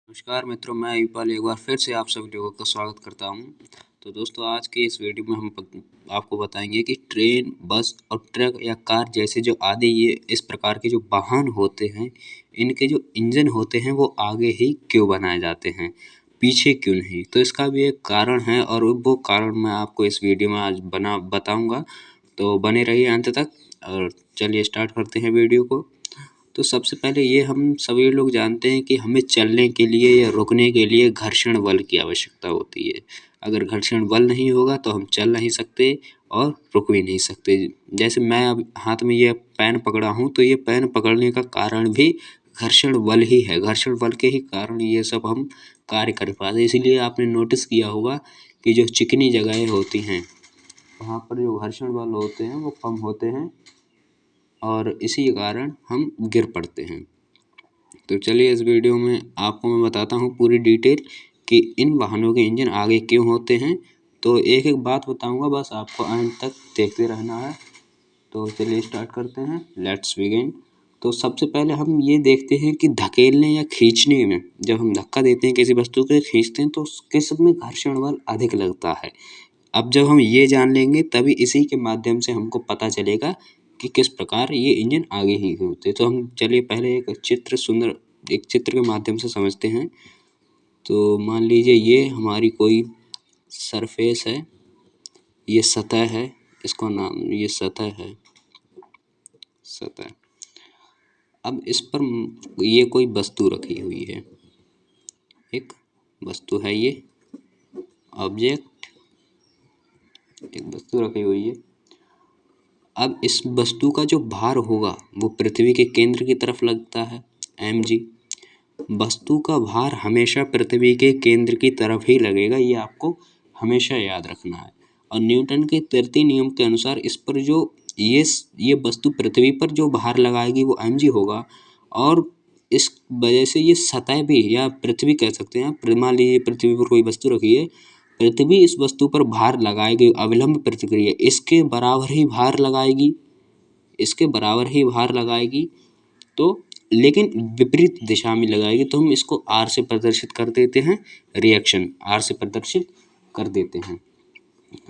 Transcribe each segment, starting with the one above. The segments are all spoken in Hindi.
नमस्कार मित्रों, मैं युगपाल एक बार फिर से आप सभी लोगों का स्वागत करता हूं। तो दोस्तों, आज के इस वीडियो में हम आपको बताएंगे कि ट्रेन, बस और ट्रक या कार जैसे जो आदि ये इस प्रकार के जो वाहन होते हैं, इनके जो इंजन होते हैं वो आगे ही क्यों बनाए जाते हैं, पीछे क्यों नहीं। तो इसका भी एक कारण है और वो कारण मैं आपको इस वीडियो में आज बताऊँगा। तो बने रहिए अंत तक और चलिए स्टार्ट करते हैं वीडियो को। तो सबसे पहले ये हम सभी लोग जानते हैं कि हमें चलने के लिए या रुकने के लिए घर्षण बल की आवश्यकता होती है। अगर घर्षण बल नहीं होगा तो हम चल नहीं सकते और रुक भी नहीं सकते। जैसे मैं अब हाथ में ये पेन पकड़ा हूँ, तो ये पेन पकड़ने का कारण भी घर्षण बल ही है। घर्षण बल के ही कारण ये सब हम कार्य कर पाते। इसीलिए आपने नोटिस किया होगा कि जो चिकनी जगहें होती हैं, वहाँ पर जो घर्षण बल होते हैं वो कम होते हैं और इसी कारण हम गिर पड़ते हैं। तो चलिए इस वीडियो में आपको मैं बताता हूँ पूरी डिटेल कि इन वाहनों के इंजन आगे क्यों होते हैं। तो एक एक बात बताऊँगा, बस आपको अंत तक देखते रहना है। तो चलिए स्टार्ट करते हैं, लेट्स बिगिन। तो सबसे पहले हम ये देखते हैं कि धकेलने या खींचने में, जब हम धक्का देते हैं किसी वस्तु को खींचते हैं तो किस में घर्षण बल अधिक लगता है। अब जब हम ये जान लेंगे तभी इसी के माध्यम से हमको पता चलेगा कि किस प्रकार ये इंजन आगे ही होते हैं। तो हम चलिए पहले एक चित्र के माध्यम से समझते हैं। तो मान लीजिए ये हमारी कोई सरफेस है, ये सतह है, इसको नाम ये सतह है, सतह। अब इस पर ये कोई वस्तु रखी हुई है, एक वस्तु है, ये ऑब्जेक्ट, एक वस्तु रखी हुई है। अब इस वस्तु का जो भार होगा वो पृथ्वी के केंद्र की तरफ लगता है, mg। वस्तु का भार हमेशा पृथ्वी के केंद्र की तरफ ही लगेगा, ये आपको हमेशा याद रखना है। और न्यूटन के तृतीय नियम के अनुसार इस पर जो ये वस्तु पृथ्वी पर जो भार लगाएगी वो mg होगा। और इस वजह से ये सतह भी, या पृथ्वी कह सकते हैं, मान लीजिए पृथ्वी पर कोई वस्तु रखी है, पृथ्वी इस वस्तु पर भार लगाएगी, अविलंब प्रतिक्रिया इसके बराबर ही भार लगाएगी, इसके बराबर ही भार लगाएगी। तो लेकिन विपरीत दिशा में लगाएगी, तो हम इसको आर से प्रदर्शित कर देते हैं, रिएक्शन आर से प्रदर्शित कर देते हैं।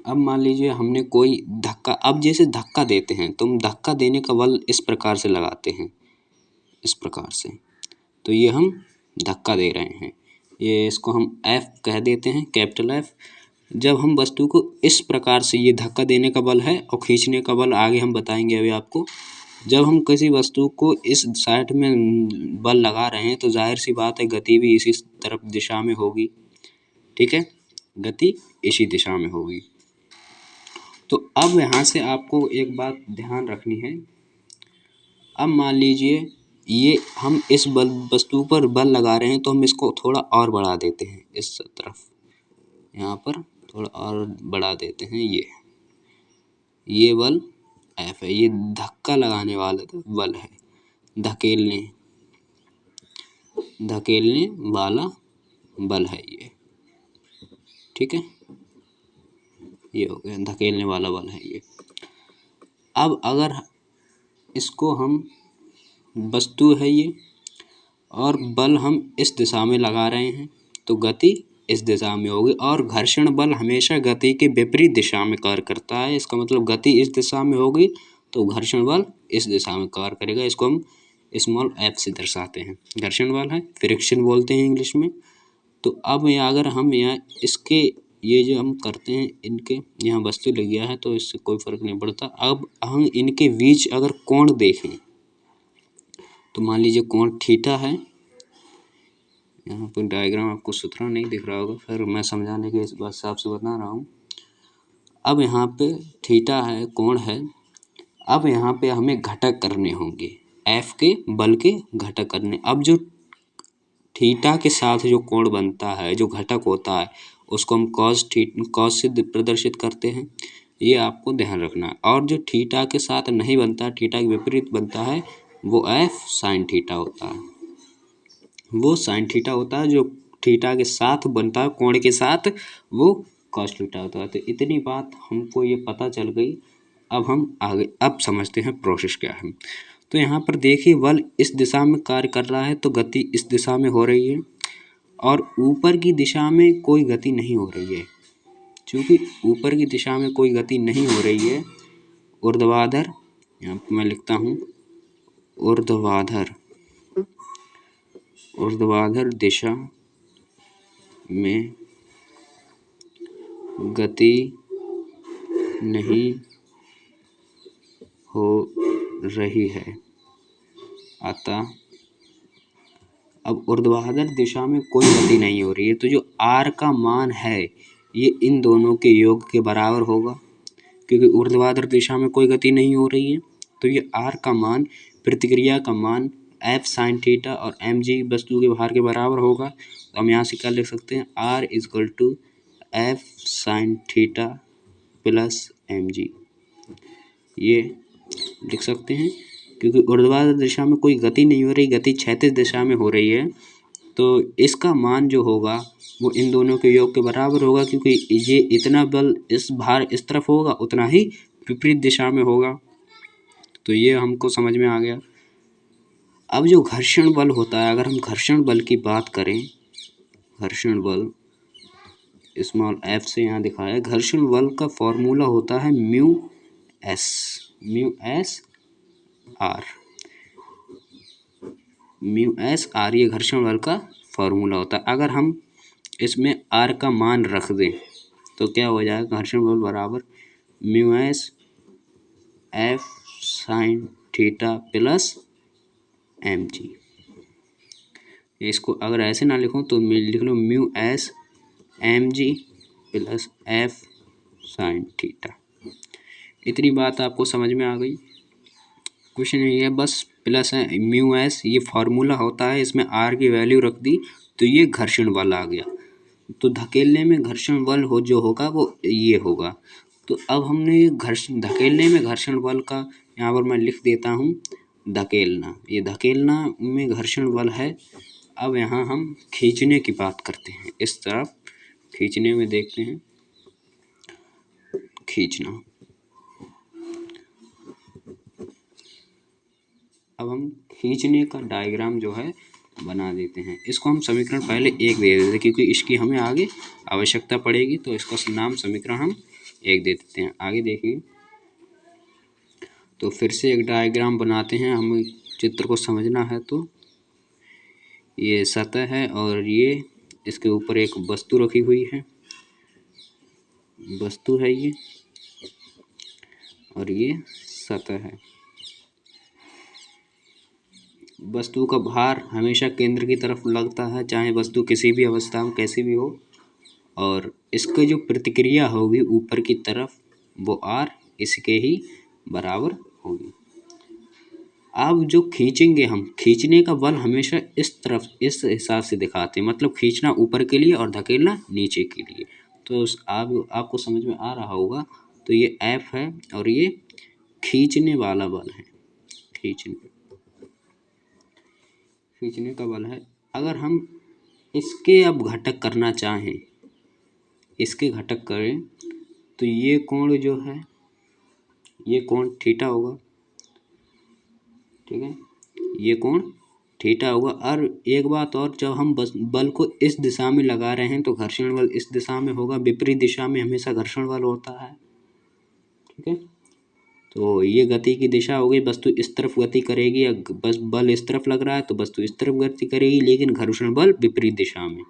अब मान लीजिए हमने कोई धक्का, अब जैसे धक्का देते हैं तो हम धक्का देने का बल इस प्रकार से लगाते हैं, इस प्रकार से। तो ये हम धक्का दे रहे हैं, ये इसको हम एफ कह देते हैं, कैपिटल एफ। जब हम वस्तु को इस प्रकार से, ये धक्का देने का बल है और खींचने का बल आगे हम बताएंगे अभी आपको। जब हम किसी वस्तु को इस साइड में बल लगा रहे हैं तो जाहिर सी बात है गति भी इसी तरफ दिशा में होगी, ठीक है, गति इसी दिशा में होगी। तो अब यहाँ से आपको एक बात ध्यान रखनी है। अब मान लीजिए ये हम इस वस्तु पर बल लगा रहे हैं, तो हम इसको थोड़ा और बढ़ा देते हैं इस तरफ, यहाँ पर थोड़ा और बढ़ा देते हैं। ये बल एफ है, ये धक्का लगाने वाला बल है, धकेलने वाला बल है ये, ठीक है, ये हो गया धकेलने वाला बल है ये। अब अगर इसको हम, वस्तु है ये और बल हम इस दिशा में लगा रहे हैं, तो गति इस दिशा में होगी। और घर्षण बल हमेशा गति के विपरीत दिशा में कार्य करता है, इसका मतलब गति इस दिशा में होगी तो घर्षण बल इस दिशा में कार्य करेगा। इसको हम स्मॉल एफ से दर्शाते हैं, घर्षण बल है, फ्रिक्शन बोलते हैं इंग्लिश में। तो अब अगर हम यहाँ इसके, ये जो हम करते हैं, इनके यहाँ वस्तु लग गया है तो इससे कोई फर्क नहीं पड़ता। अब हम इनके बीच अगर कोण देखें, तो मान लीजिए कोण थीटा है, यहाँ पर डायग्राम आपको सुथरा नहीं दिख रहा होगा, फिर मैं समझाने के इस हिसाब से बता रहा हूँ। अब यहाँ पे थीटा है, कोण है। अब यहाँ पे हमें घटक करने होंगे, एफ के बल के घटक करने। अब जो थीटा के साथ जो कोण बनता है, जो घटक होता है, उसको हम कॉस से प्रदर्शित करते हैं, ये आपको ध्यान रखना है। और जो थीटा के साथ नहीं बनता, थीटा के विपरीत बनता है, वो एफ साइन थीटा होता है, वो साइन थीटा होता है। जो थीटा के साथ बनता है, कोण के साथ, वो कॉस थीटा होता है। तो इतनी बात हमको ये पता चल गई। अब हम आगे अब समझते हैं प्रोसेस क्या है। तो यहाँ पर देखिए बल इस दिशा में कार्य कर रहा है तो गति इस दिशा में हो रही है। और ऊपर की दिशा में कोई गति नहीं हो रही है। चूंकि ऊपर की दिशा में कोई गति नहीं हो रही है, ऊर्ध्वाधर, यहाँ पे मैं लिखता हूँ ऊर्ध्वाधर, ऊर्ध्वाधर दिशा में गति नहीं हो रही है। अतः अब ऊर्ध्वाधर दिशा में कोई गति नहीं हो रही है, तो जो r का मान है ये इन दोनों के योग के बराबर होगा। क्योंकि ऊर्ध्वाधर दिशा में कोई गति नहीं हो रही है, तो ये r का मान, प्रतिक्रिया का मान f sin थीटा और mg वस्तु के भार के बराबर होगा। तो हम यहाँ से क्या लिख सकते हैं, r equal to f sin theta plus mg, ये लिख सकते हैं। क्योंकि ऊर्ध्वाधर दिशा में कोई गति नहीं हो रही, गति क्षैतिज दिशा में हो रही है, तो इसका मान जो होगा वो इन दोनों के योग के बराबर होगा। क्योंकि ये इतना बल इस भार इस तरफ होगा, उतना ही विपरीत दिशा में होगा। तो ये हमको समझ में आ गया। अब जो घर्षण बल होता है, अगर हम घर्षण बल की बात करें, घर्षण बल स्मॉल f से यहाँ दिखाया है, घर्षण बल का फॉर्मूला होता है म्यू एस आर, ये घर्षण बल का फॉर्मूला होता है। अगर हम इसमें r का मान रख दें तो क्या हो जाएगा, घर्षण बल बराबर mu S F sine theta plus mg। इसको अगर ऐसे ना लिखूं तो लिख लो mu S mg plus F sine theta. इतनी बात आपको समझ में आ गई? कुछ नहीं है, बस प्लस है म्यू एस, ये फार्मूला होता है, इसमें आर की वैल्यू रख दी तो ये घर्षण बल आ गया। तो धकेलने में घर्षण बल जो होगा वो ये होगा। तो अब हमने धकेलने में घर्षण बल का यहाँ पर मैं लिख देता हूँ धकेलना, ये धकेलना में घर्षण बल है। अब यहाँ हम खींचने की बात करते हैं, इस तरफ खींचने में देखते हैं, खींचना। अब हम खींचने का डायग्राम जो है बना देते हैं। इसको हम समीकरण पहले 1 दे देते हैं, क्योंकि इसकी हमें आगे आवश्यकता पड़ेगी, तो इसका नाम समीकरण हम 1 दे देते हैं। आगे देखिए, तो फिर से एक डायग्राम बनाते हैं, हमें चित्र को समझना है। तो ये सतह है और ये इसके ऊपर एक वस्तु रखी हुई है, वस्तु है ये, और ये सतह है। वस्तु का भार हमेशा केंद्र की तरफ लगता है, चाहे वस्तु किसी भी अवस्था में कैसी भी हो, और इसकी जो प्रतिक्रिया होगी ऊपर की तरफ वो r इसके ही बराबर होगी। अब जो खींचेंगे हम, खींचने का बल हमेशा इस तरफ इस हिसाब से दिखाते हैं, मतलब खींचना ऊपर के लिए और धकेलना नीचे के लिए। तो आपको समझ में आ रहा होगा। तो ये F है और ये खींचने वाला बल है, खींचने का बल है। अगर हम इसके अब घटक करना चाहें, इसके घटक करें, तो ये कोण जो है, ये कोण थीटा होगा, ठीक है, ये कोण थीटा होगा। और एक बात और, जब हम बल को इस दिशा में लगा रहे हैं तो घर्षण बल इस दिशा में होगा, विपरीत दिशा में हमेशा घर्षण बल होता है, ठीक है। तो ये गति की दिशा हो गई, वस्तु इस तरफ गति करेगी, या बस बल इस तरफ लग रहा है तो वस्तु इस तरफ गति करेगी, लेकिन घर्षण बल विपरीत दिशा में।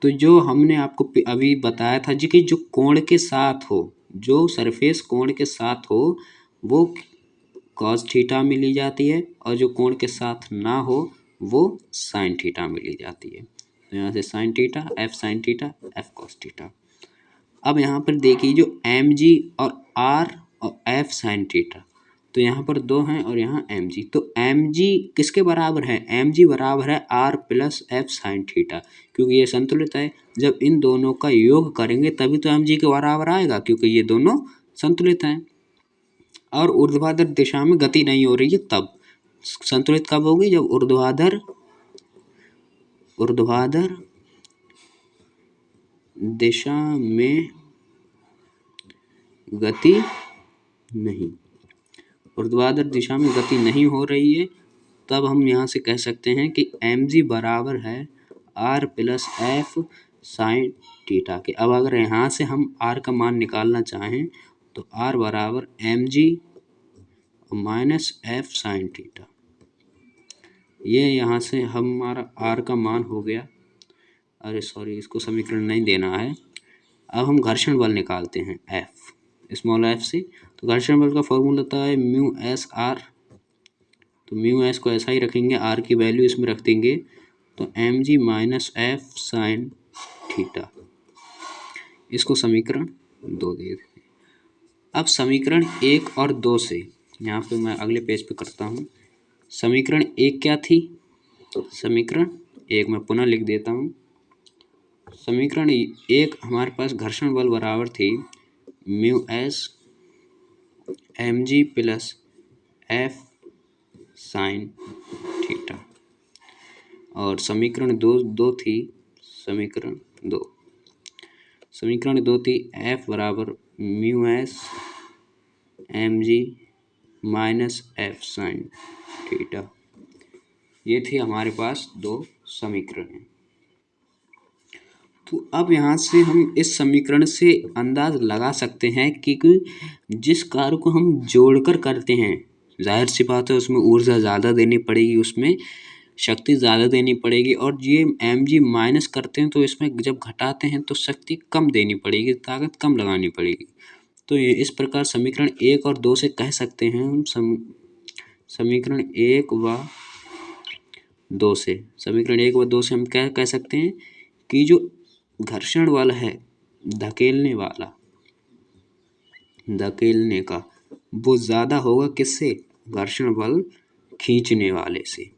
तो जो हमने आपको अभी बताया था जी, कि जो कोण के साथ हो, जो सरफेस कोण के साथ हो वो कॉस थीटा में ली जाती है, और जो कोण के साथ ना हो वो साइन थीटा में ली जाती है। तो यहाँ से sine theta, F sine theta, F cos theta. अब यहाँ पर देखिए, जो एम जी और आर और एफ साइन थीटा, तो यहाँ पर 2 हैं और यहाँ एम जी। तो एम जी किसके बराबर है, एम जी बराबर है R plus F sine theta, क्योंकि ये संतुलित है। जब इन दोनों का योग करेंगे तभी तो एम जी के बराबर आएगा, क्योंकि ये दोनों संतुलित हैं। और ऊर्ध्वाधर दिशा में गति नहीं हो रही है, तब संतुलित कब होगी, जब ऊर्ध्वाधर दिशा में गति नहीं, ऊर्ध्वाधर दिशा में गति नहीं हो रही है, तब हम यहाँ से कह सकते हैं कि mg बराबर है R plus F sine theta के। अब अगर यहाँ से हम आर का मान निकालना चाहें तो आर बराबर M G minus F sine theta. ये यहाँ से हमारा आर का मान हो गया। अरे सॉरी, इसको समीकरण नहीं देना है। अब हम घर्षण बल निकालते हैं एफ, स्मॉल एफ से। तो घर्षण बल का फॉर्मूला होता है म्यू एस आर। तो म्यू एस को ऐसा ही रखेंगे, आर की वैल्यू इसमें रख देंगे, तो M G minus F sine theta. इसको समीकरण 2 दे दें। अब समीकरण 1 और 2 से, यहाँ पे मैं अगले पेज पे करता हूँ। समीकरण 1 क्या थी? समीकरण 1 मैं पुनः लिख देता हूँ। समीकरण 1 हमारे पास घर्षण बल बराबर थी mu S M G plus F sine theta. और समीकरण 2 थी, समीकरण 2 थी एफ बराबर mu S M G minus F sine theta. ये थी हमारे पास 2 समीकरण हैं। तो अब यहाँ से हम इस समीकरण से अंदाज लगा सकते हैं कि जिस कार्य को हम जोड़कर करते हैं, जाहिर सी बात है उसमें ऊर्जा ज़्यादा देनी पड़ेगी, उसमें शक्ति ज़्यादा देनी पड़ेगी। और ये एम जी माइनस करते हैं तो इसमें जब घटाते हैं तो शक्ति कम देनी पड़ेगी, ताकत कम लगानी पड़ेगी। तो ये इस प्रकार समीकरण 1 और 2 से कह सकते हैं हम समीकरण 1 व 2 से, समीकरण 1 व 2 से हम क्या कह सकते हैं कि जो घर्षण बल है धकेलने वाला, धकेलने का, वो ज़्यादा होगा किससे? घर्षण बल खींचने वाले से।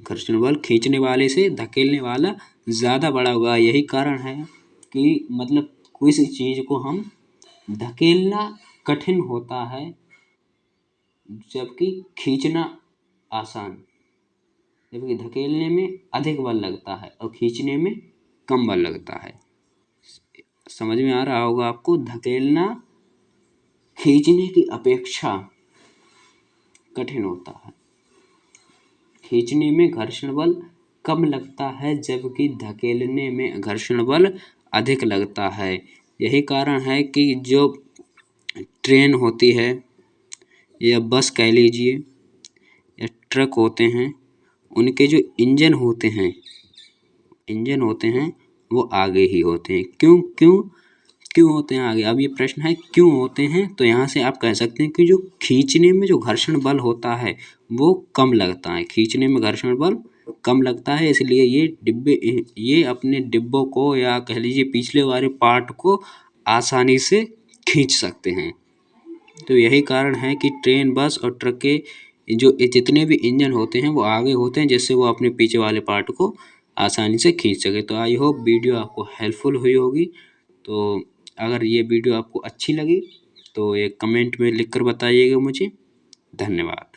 घर्षण बल खींचने वाले से धकेलने वाला ज़्यादा बड़ा होगा। यही कारण है कि मतलब किसी चीज़ को हम धकेलना कठिन होता है जबकि खींचना आसान। जबकि धकेलने में अधिक बल लगता है और खींचने में कम बल लगता है। समझ में आ रहा होगा आपको? धकेलना खींचने की अपेक्षा कठिन होता है। खींचने में घर्षण बल कम लगता है जबकि धकेलने में घर्षण बल अधिक लगता है। यही कारण है कि जो ट्रेन होती है या बस कह लीजिए या ट्रक होते हैं, उनके जो इंजन होते हैं वो आगे ही होते हैं। क्यों होते हैं आगे? अब ये प्रश्न है क्यों होते हैं, तो यहाँ से आप कह सकते हैं कि जो खींचने में जो घर्षण बल होता है वो कम लगता है। खींचने में घर्षण बल कम लगता है, इसलिए ये अपने डिब्बों को या कह लीजिए पिछले वाले पार्ट को आसानी से खींच सकते हैं। तो यही कारण है कि ट्रेन, बस और ट्रक के जो जितने भी इंजन होते हैं वो आगे होते हैं, जिससे वो अपने पीछे वाले पार्ट को आसानी से खींच सके। तो आई होप वीडियो आपको हेल्पफुल हुई होगी। तो अगर ये वीडियो आपको अच्छी लगी तो एक कमेंट में लिखकर बताइएगा मुझे। धन्यवाद।